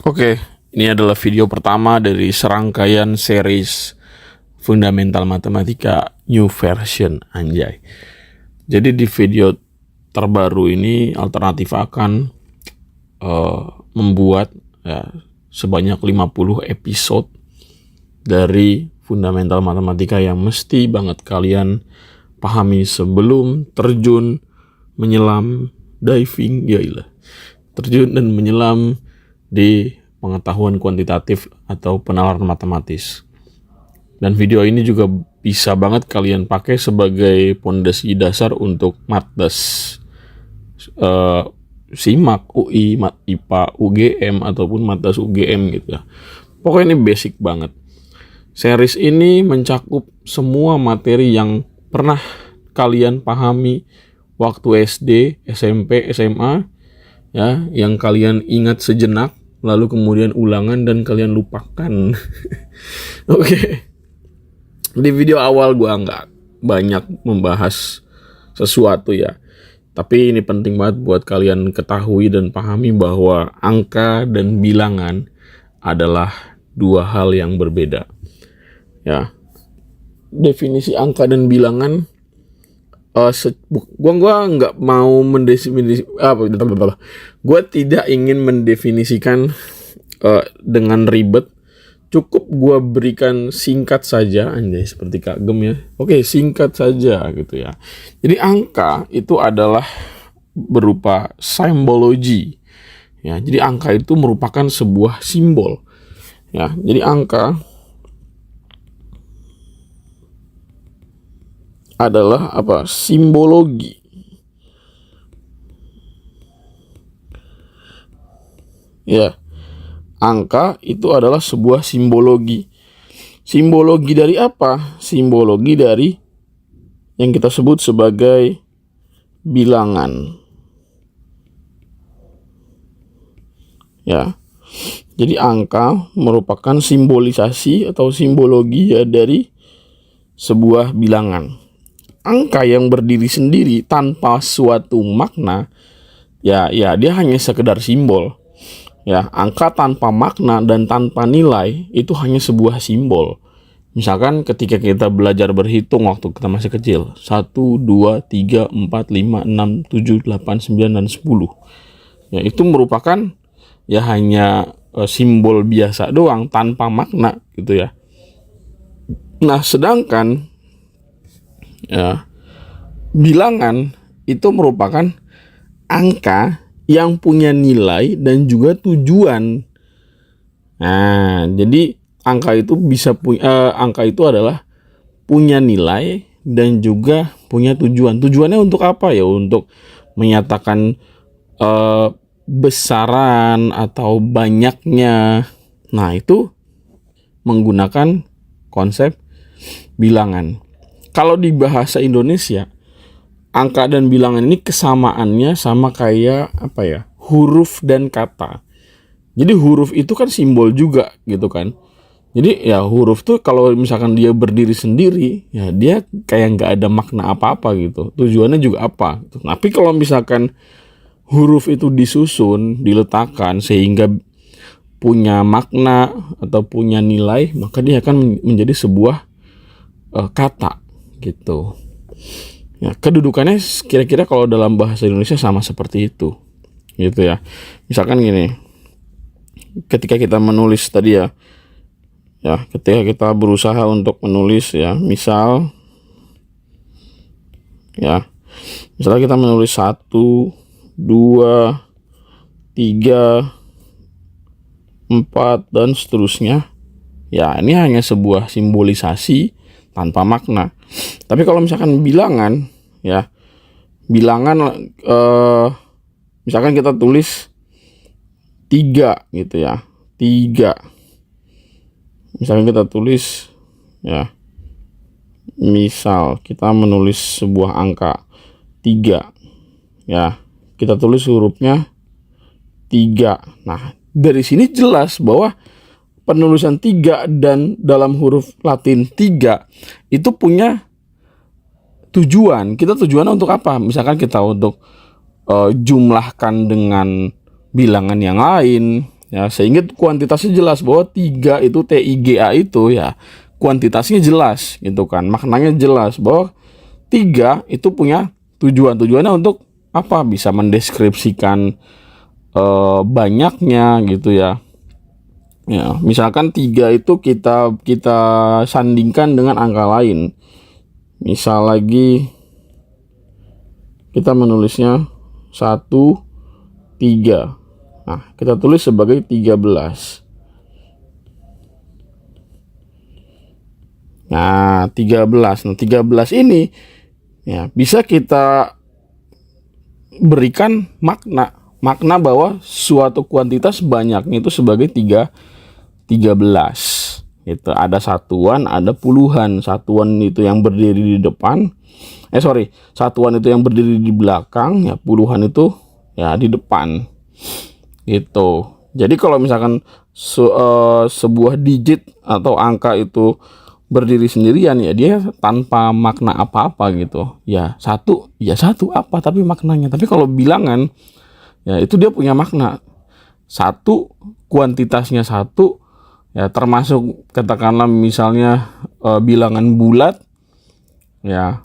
Oke, ini adalah video pertama dari serangkaian series Fundamental Matematika New Version, anjay. Jadi di video terbaru ini Alternatif akan membuat sebanyak 50 episode dari Fundamental Matematika yang mesti banget kalian pahami sebelum terjun, menyelam, diving, terjun dan menyelam di pengetahuan kuantitatif atau penalaran matematis. Dan video ini juga bisa banget kalian pakai sebagai pondasi dasar untuk Matdes, SIMAK, UI, Mat IPA, UGM ataupun Matdes UGM gitu ya. Pokoknya ini basic banget. Series ini mencakup semua materi yang pernah kalian pahami waktu SD, SMP, SMA, ya, yang kalian ingat sejenak, lalu kemudian ulangan dan kalian lupakan. Oke. Di video awal gue nggak banyak membahas sesuatu ya, tapi ini penting banget buat kalian ketahui dan pahami bahwa angka dan bilangan adalah dua hal yang berbeda. Ya, definisi angka dan bilangan, gua nggak mau mendefinisi gue tidak ingin mendefinisikan dengan ribet. Cukup gue berikan singkat saja, anjay, seperti Kak Gem ya. Oke, singkat saja gitu ya. Jadi angka itu adalah berupa simbologi. Ya, jadi angka itu merupakan sebuah simbol. Ya, jadi angka adalah apa? Simbologi. Ya. Angka itu adalah sebuah simbologi. Simbologi dari apa? Simbologi dari yang kita sebut sebagai bilangan. Ya. Jadi angka merupakan simbolisasi atau simbologi ya dari sebuah bilangan. Angka yang berdiri sendiri tanpa suatu makna, ya dia hanya sekedar simbol. Ya, angka tanpa makna dan tanpa nilai itu hanya sebuah simbol. Misalkan ketika kita belajar berhitung waktu kita masih kecil, 1, 2, 3, 4, 5, 6, 7, 8, 9, dan 10. Ya, itu merupakan ya hanya simbol biasa doang tanpa makna gitu ya. Nah, sedangkan ya, bilangan itu merupakan angka yang punya nilai dan juga tujuan. Nah, jadi angka itu adalah punya nilai dan juga punya tujuan. Tujuannya untuk apa ya? Untuk menyatakan besaran atau banyaknya. Nah, itu menggunakan konsep bilangan. Kalau di bahasa Indonesia, angka dan bilangan ini kesamaannya sama kayak apa ya? Huruf dan kata. Jadi huruf itu kan simbol juga gitu kan. Jadi ya huruf tuh kalau misalkan dia berdiri sendiri, ya dia kayak nggak ada makna apa-apa gitu. Tujuannya juga apa. Tapi kalau misalkan huruf itu disusun, diletakkan sehingga punya makna atau punya nilai, maka dia akan menjadi sebuah kata gitu. Ya, kedudukannya kira-kira kalau dalam bahasa Indonesia sama seperti itu, gitu ya. Misalkan gini, ketika kita menulis tadi ya, ketika kita berusaha untuk menulis ya, misalnya kita menulis 1, 2, 3, 4 dan seterusnya. Ya, ini hanya sebuah simbolisasi tanpa makna. Tapi kalau misalkan bilangan, ya bilangan misalkan kita tulis 3 gitu ya, 3. Misalkan kita tulis ya, misal kita menulis sebuah angka 3 ya, kita tulis hurufnya 3. Nah, dari sini jelas bahwa penulisan 3 dan dalam huruf Latin 3 itu punya tujuan. Kita tujuannya untuk apa? Misalkan kita untuk jumlahkan dengan bilangan yang lain Ya, sehingga kuantitasnya jelas bahwa 3 itu TIGA itu ya kuantitasnya jelas gitu kan. Maknanya jelas bahwa 3 itu punya tujuannya untuk apa? Bisa mendeskripsikan banyaknya gitu ya. Ya, misalkan 3 itu kita sandingkan dengan angka lain. Misal lagi kita menulisnya 1, 3. Nah, kita tulis sebagai 13. Nah, 13. Nah, 13 ini ya bisa kita berikan makna bahwa suatu kuantitas banyaknya itu sebagai 13. Itu ada satuan, ada puluhan. Satuan itu yang berdiri di depan. Satuan itu yang berdiri di belakang, ya puluhan itu ya di depan. Gitu. Jadi kalau misalkan sebuah digit atau angka itu berdiri sendirian, ya dia tanpa makna apa-apa gitu. Ya satu apa tapi maknanya. Tapi kalau bilangan, ya itu dia punya makna. Satu, kuantitasnya satu, ya termasuk katakanlah misalnya bilangan bulat, ya,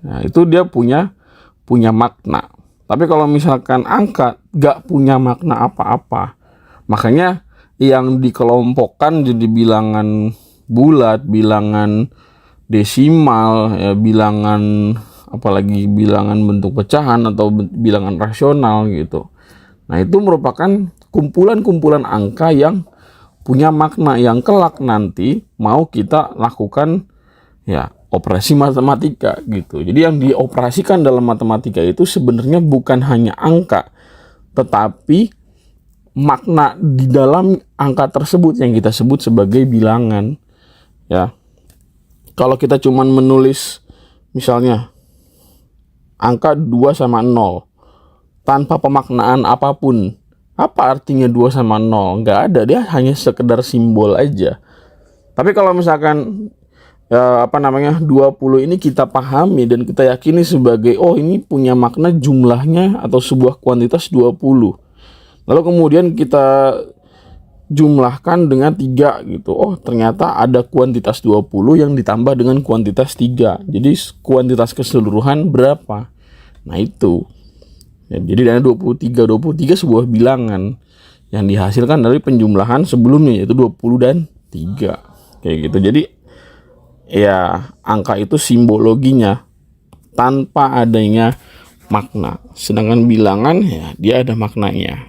nah itu dia punya makna. Tapi kalau misalkan angka gak punya makna apa-apa, makanya yang dikelompokkan jadi bilangan bulat, bilangan desimal, ya bilangan apalagi bilangan bentuk pecahan atau bilangan rasional gitu. Nah, itu merupakan kumpulan-kumpulan angka yang punya makna yang kelak nanti mau kita lakukan ya operasi matematika gitu. Jadi yang dioperasikan dalam matematika itu sebenarnya bukan hanya angka, tetapi makna di dalam angka tersebut yang kita sebut sebagai bilangan. Ya, kalau kita cuman menulis misalnya angka 2 sama 0 tanpa pemaknaan apapun, apa artinya 2 sama 0? Nggak ada, dia hanya sekedar simbol aja. Tapi kalau misalkan 20 ini kita pahami dan kita yakini sebagai ini punya makna jumlahnya atau sebuah kuantitas 20. Lalu kemudian kita jumlahkan dengan 3 gitu. Ternyata ada kuantitas 20 yang ditambah dengan kuantitas 3. Jadi kuantitas keseluruhan berapa? Nah, itu. Ya, jadi ada 23 sebuah bilangan yang dihasilkan dari penjumlahan sebelumnya, yaitu 20 dan 3. Kayak gitu. Jadi ya angka itu simbologinya tanpa adanya makna. Sedangkan bilangan ya dia ada maknanya.